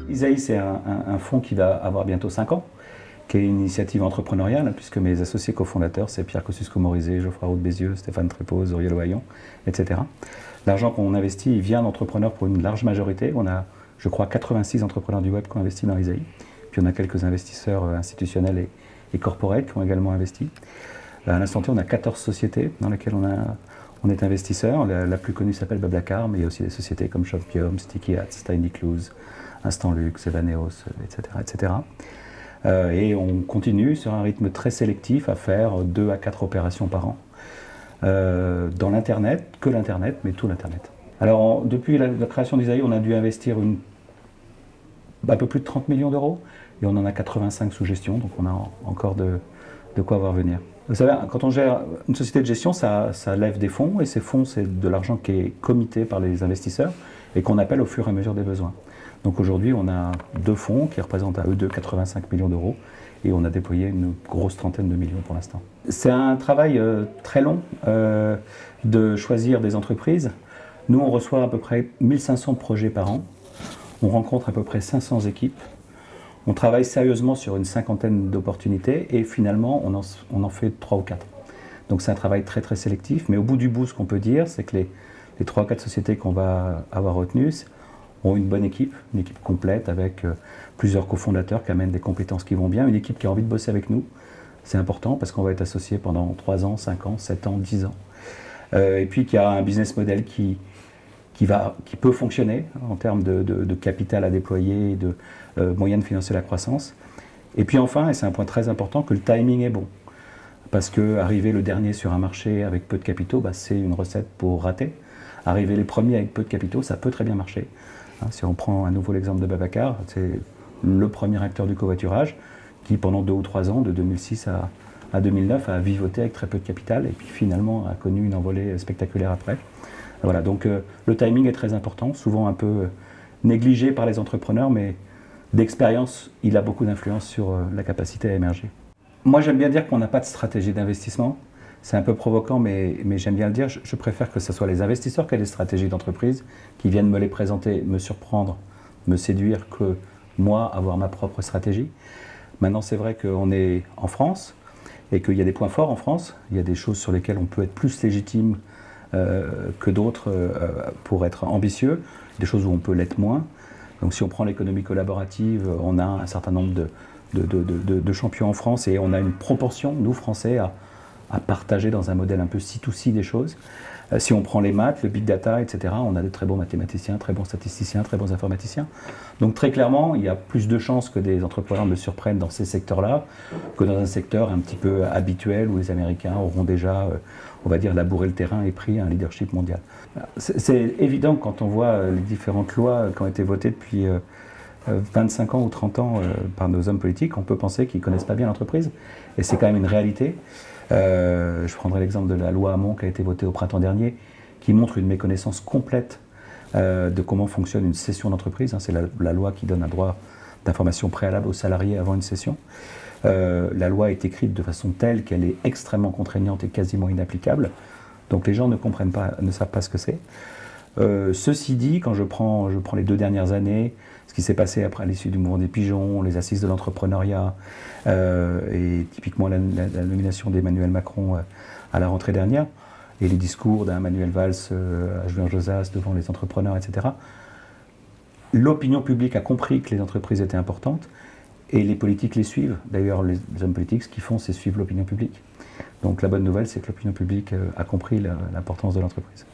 Isaïe, c'est un fonds qui va avoir bientôt 5 ans, qui est une initiative entrepreneuriale, puisque mes associés cofondateurs, c'est Pierre Kosciusko-Morizet, Geoffroy Roux de Bézieux, Stéphane Trépoz, Auriel Ohaillon, etc. L'argent qu'on investit, il vient d'entrepreneurs pour une large majorité. On a, je crois, 86 entrepreneurs du web qui ont investi dans Isaïe. Puis on a quelques investisseurs institutionnels et corporate qui ont également investi. À l'instant T, on a 14 sociétés dans lesquelles on est investisseur. La plus connue s'appelle Blablacar, mais il y a aussi des sociétés comme Shoppium, Sticky Hats, Tiny Clues, Instant Luxe, Evaneos, etc. etc. Et on continue sur un rythme très sélectif à faire 2 à 4 opérations par an. Dans l'Internet, que l'Internet, mais tout l'Internet. Alors, depuis la création d'Isaïe, on a dû investir un peu plus de 30 millions d'euros, et on en a 85 sous gestion, donc on a encore de quoi voir venir. Vous savez, quand on gère une société de gestion, ça lève des fonds, et ces fonds, c'est de l'argent qui est comité par les investisseurs, et qu'on appelle au fur et à mesure des besoins. Donc aujourd'hui, on a 2 fonds qui représentent à eux 85 millions d'euros, et on a déployé une grosse trentaine de millions pour l'instant. C'est un travail très long de choisir des entreprises. Nous, on reçoit à peu près 1500 projets par an. On rencontre à peu près 500 équipes. On travaille sérieusement sur une 50aine d'opportunités et finalement, on en fait 3 ou 4. Donc c'est un travail très très sélectif. Mais au bout du bout, ce qu'on peut dire, c'est que les 3 ou 4 sociétés qu'on va avoir retenues ont une bonne équipe, une équipe complète avec plusieurs cofondateurs qui amènent des compétences qui vont bien, une équipe qui a envie de bosser avec nous. C'est important parce qu'on va être associé pendant 3 ans, 5 ans, 7 ans, 10 ans. Et puis qu'il y a un business model qui peut fonctionner en termes de capital à déployer, de moyens de financer la croissance. Et puis enfin, et c'est un point très important, que le timing est bon. Parce qu'arriver le dernier sur un marché avec peu de capitaux, c'est une recette pour rater. Arriver les premiers avec peu de capitaux, ça peut très bien marcher. Si on prend à nouveau l'exemple de Blablacar, c'est le premier acteur du covoiturage qui, pendant 2 ou 3 ans, de 2006 à 2009, a vivoté avec très peu de capital et puis finalement a connu une envolée spectaculaire après. Voilà, donc le timing est très important, souvent un peu négligé par les entrepreneurs, mais d'expérience, il a beaucoup d'influence sur la capacité à émerger. Moi, j'aime bien dire qu'on n'a pas de stratégie d'investissement. C'est un peu provoquant, mais j'aime bien le dire. Je préfère que ce soit les investisseurs qui aient des stratégies d'entreprise, qui viennent me les présenter, me surprendre, me séduire, que moi, avoir ma propre stratégie. Maintenant, c'est vrai qu'on est en France et qu'il y a des points forts en France. Il y a des choses sur lesquelles on peut être plus légitime que d'autres pour être ambitieux, des choses où on peut l'être moins. Donc si on prend l'économie collaborative, on a un certain nombre de champions en France et on a une proportion, nous Français, à partager dans un modèle un peu C2C des choses. Si on prend les maths, le big data, etc., on a de très bons mathématiciens, très bons statisticiens, très bons informaticiens. Donc très clairement, il y a plus de chances que des entrepreneurs me surprennent dans ces secteurs-là que dans un secteur un petit peu habituel où les Américains auront déjà, on va dire, labouré le terrain et pris un leadership mondial. C'est évident que quand on voit les différentes lois qui ont été votées depuis 25 ans ou 30 ans par nos hommes politiques, on peut penser qu'ils ne connaissent pas bien l'entreprise. Et c'est quand même une réalité. Je prendrai l'exemple de la loi Hamon qui a été votée au printemps dernier, qui montre une méconnaissance complète de comment fonctionne une cession d'entreprise. C'est la loi qui donne un droit d'information préalable aux salariés avant une cession. La loi est écrite de façon telle qu'elle est extrêmement contraignante et quasiment inapplicable. Donc les gens ne comprennent pas, ne savent pas ce que c'est. Ceci dit, quand je prends les 2 dernières années, ce qui s'est passé après l'issue du mouvement des pigeons, les assises de l'entrepreneuriat et typiquement la nomination d'Emmanuel Macron à la rentrée dernière et les discours d'un Manuel Valls à Julien Josas devant les entrepreneurs, etc. L'opinion publique a compris que les entreprises étaient importantes et les politiques les suivent. D'ailleurs, les hommes politiques, ce qu'ils font, c'est suivre l'opinion publique. Donc la bonne nouvelle, c'est que l'opinion publique a compris l'importance de l'entreprise.